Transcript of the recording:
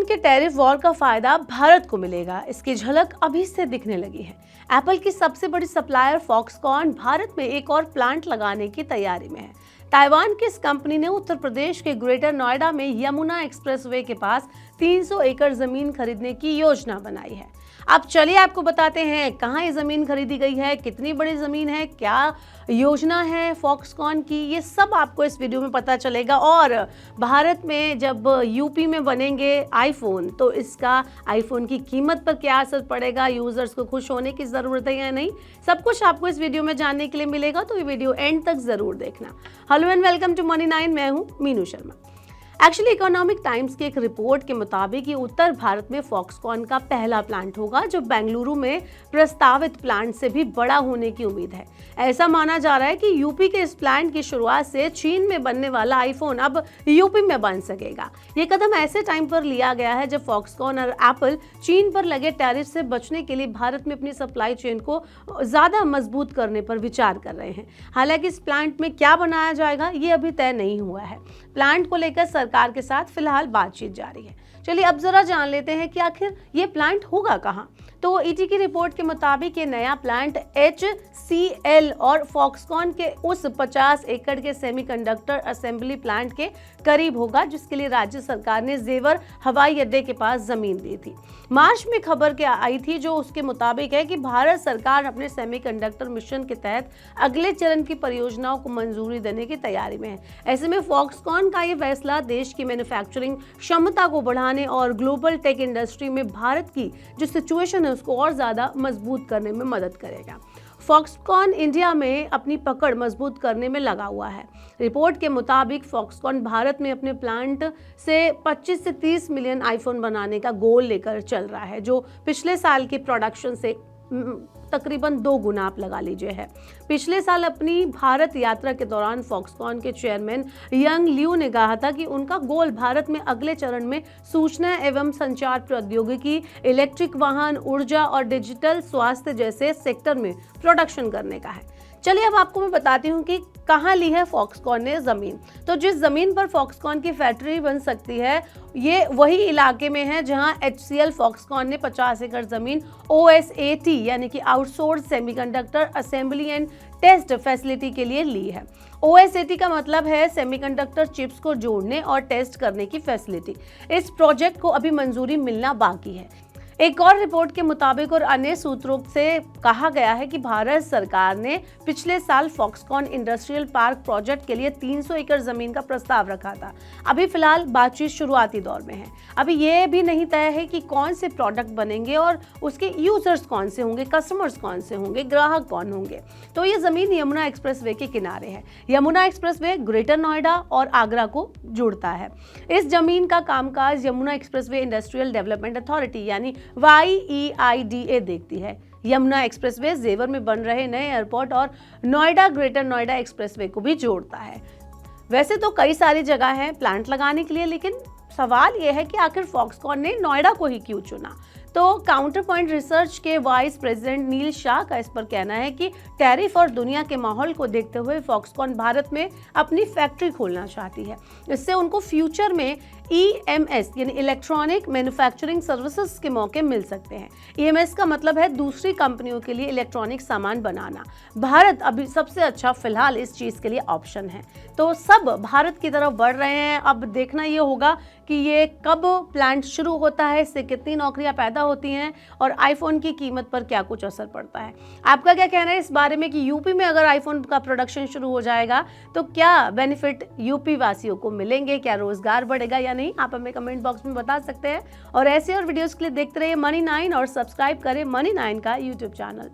के tariff war का फायदा भारत को मिलेगा, इसकी झलक अभी से दिखने लगी है। एप्पल की सबसे बड़ी सप्लायर फॉक्सकॉन भारत में एक और प्लांट लगाने की तैयारी में है। ताइवान की इस कंपनी ने उत्तर प्रदेश के ग्रेटर नोएडा में यमुना एक्सप्रेसवे के पास 300 एकड़ जमीन खरीदने की योजना बनाई है। अब चलिए आपको बताते हैं कहाँ ये जमीन खरीदी गई है, कितनी बड़ी जमीन है, क्या योजना है फॉक्सकॉन की, ये सब आपको इस वीडियो में पता चलेगा। और भारत में जब यूपी में बनेंगे आईफोन तो इसका आईफोन की कीमत पर क्या असर पड़ेगा, यूजर्स को खुश होने की ज़रूरत है या नहीं, सब कुछ आपको इस वीडियो में जानने के लिए मिलेगा, तो ये वीडियो एंड तक ज़रूर देखना। Hello and welcome to money 9, मैं हूँ Meenu Sharma. Actually Economic Times की एक रिपोर्ट के मुताबिक ये उत्तर भारत में फॉक्सकॉन का पहला प्लांट होगा, जो बेंगलुरु में प्रस्तावित प्लांट से भी बड़ा होने की उम्मीद है। ऐसा माना जा रहा है कि यूपी के इस प्लांट की शुरुआत से चीन में बनने वाला आईफोन अब यूपी में बन सकेगा। ये कदम ऐसे टाइम पर लिया गया है जब फॉक्सकॉन और एप्पल चीन पर लगे टैरिफ से बचने के लिए भारत में अपनी सप्लाई चेन को ज्यादा मजबूत करने पर विचार कर रहे हैं। हालांकि इस प्लांट में क्या बनाया जाएगा ये अभी तय नहीं हुआ है। प्लांट को लेकर सरकार के साथ फिलहाल बातचीत जारी है। चलिए अब जरा जान लेते हैं कि आखिर ये प्लांट होगा कहाँ। तो ईटी की रिपोर्ट के मुताबिक ये नया प्लांट HCL और फॉक्सकॉन के उस 50 एकड़ के सेमीकंडक्टर असेंबली प्लांट के करीब होगा, जिसके लिए राज्य सरकार ने जेवर हवाई अड्डे के पास जमीन दी थी। मार्च में खबर क्या आई थी, जो उसके मुताबिक है कि भारत सरकार अपने सेमीकंडक्टर मिशन के तहत अगले चरण की परियोजनाओं को मंजूरी देने की तैयारी में है। ऐसे में फॉक्सकॉन का ये फैसला देश की मैन्युफैक्चरिंग क्षमता को बढ़ाने और ग्लोबल टेक इंडस्ट्री में भारत की जो सिचुएशन है उसको और ज्यादा मजबूत करने में मदद करेगा। फॉक्सकॉन इंडिया में अपनी पकड़ मजबूत करने में लगा हुआ है। रिपोर्ट के मुताबिक फॉक्सकॉन भारत में अपने प्लांट से 25 से 30 मिलियन आईफोन बनाने का गोल लेकर चल रहा है, जो पिछले साल की प्रोडक्शन से तकरीबन 2 गुना आप लगा लीजिए है। पिछले साल अपनी भारत यात्रा के दौरान फॉक्सकॉन के चेयरमैन यंग लियू ने कहा था कि उनका गोल भारत में अगले चरण में सूचना एवं संचार प्रौद्योगिकी, इलेक्ट्रिक वाहन, ऊर्जा और डिजिटल स्वास्थ्य जैसे सेक्टर में प्रोडक्शन करने का है। चलिए अब आपको मैं बताती हूँ कि कहाँ ली है फॉक्सकॉन ने जमीन। तो जिस जमीन पर फॉक्सकॉन की फैक्ट्री बन सकती है ये वही इलाके में है जहां HCL फॉक्सकॉन ने 50 एकड़ जमीन OSAT यानी कि outsource semiconductor assembly and test facility के लिए ली है। OSAT का मतलब है सेमीकंडक्टर चिप्स को जोड़ने और टेस्ट करने की फैसिलिटी। इस प्रोजेक्ट को अभी मंजूरी मिलना बाकी है। एक और रिपोर्ट के मुताबिक और अन्य सूत्रों से कहा गया है कि भारत सरकार ने पिछले साल फॉक्सकॉन इंडस्ट्रियल पार्क प्रोजेक्ट के लिए 300 एकड़ जमीन का प्रस्ताव रखा था। अभी फिलहाल बातचीत शुरुआती दौर में है। अभी ये भी नहीं तय है कि कौन से प्रोडक्ट बनेंगे और उसके यूजर्स कौन से होंगे, कस्टमर्स कौन से होंगे, ग्राहक कौन होंगे। तो ये जमीन यमुना एक्सप्रेसवे के किनारे है। यमुना एक्सप्रेसवे ग्रेटर नोएडा और आगरा को जोड़ता है। इस जमीन का कामकाज Yamuna expressway industrial development authority यानी YEIDA देखती है। यमुना एक्सप्रेसवे जेवर में बन रहे नए एयरपोर्ट और नोएडा ग्रेटर नोएडा एक्सप्रेसवे को भी जोड़ता है। वैसे तो कई सारी जगह है प्लांट लगाने के लिए, लेकिन सवाल यह है कि आखिर फॉक्सकॉन ने नोएडा को ही क्यों चुना। तो काउंटर पॉइंट रिसर्च के वाइस प्रेसिडेंट नील शाह का इस पर कहना है कि टैरिफ और दुनिया के माहौल को देखते हुए फॉक्सकॉन भारत में अपनी फैक्ट्री खोलना चाहती है। इससे उनको फ्यूचर में EMS यानी इलेक्ट्रॉनिक मैन्युफैक्चरिंग सर्विसेज के मौके मिल सकते हैं। EMS का मतलब है दूसरी कंपनियों के लिए इलेक्ट्रॉनिक सामान बनाना। भारत अभी सबसे अच्छा फिलहाल इस चीज़ के लिए ऑप्शन है। तो सब भारत की तरफ बढ़ रहे हैं। अब देखना ये होगा कि ये कब प्लांट शुरू होता है, इससे कितनी नौकरियां पैदा होती हैं और आईफोन की कीमत पर क्या कुछ असर पड़ता है। आपका क्या कहना है इस बारे में कि यूपी में अगर आईफोन का प्रोडक्शन शुरू हो जाएगा तो क्या बेनिफिट यूपी वासियों को मिलेंगे, क्या रोजगार बढ़ेगा या नहीं, आप हमें कमेंट बॉक्स में बता सकते हैं। और ऐसे और वीडियोस के लिए देखते रहिए मनी 9 और सब्सक्राइब करें मनी 9 का यूट्यूब चैनल।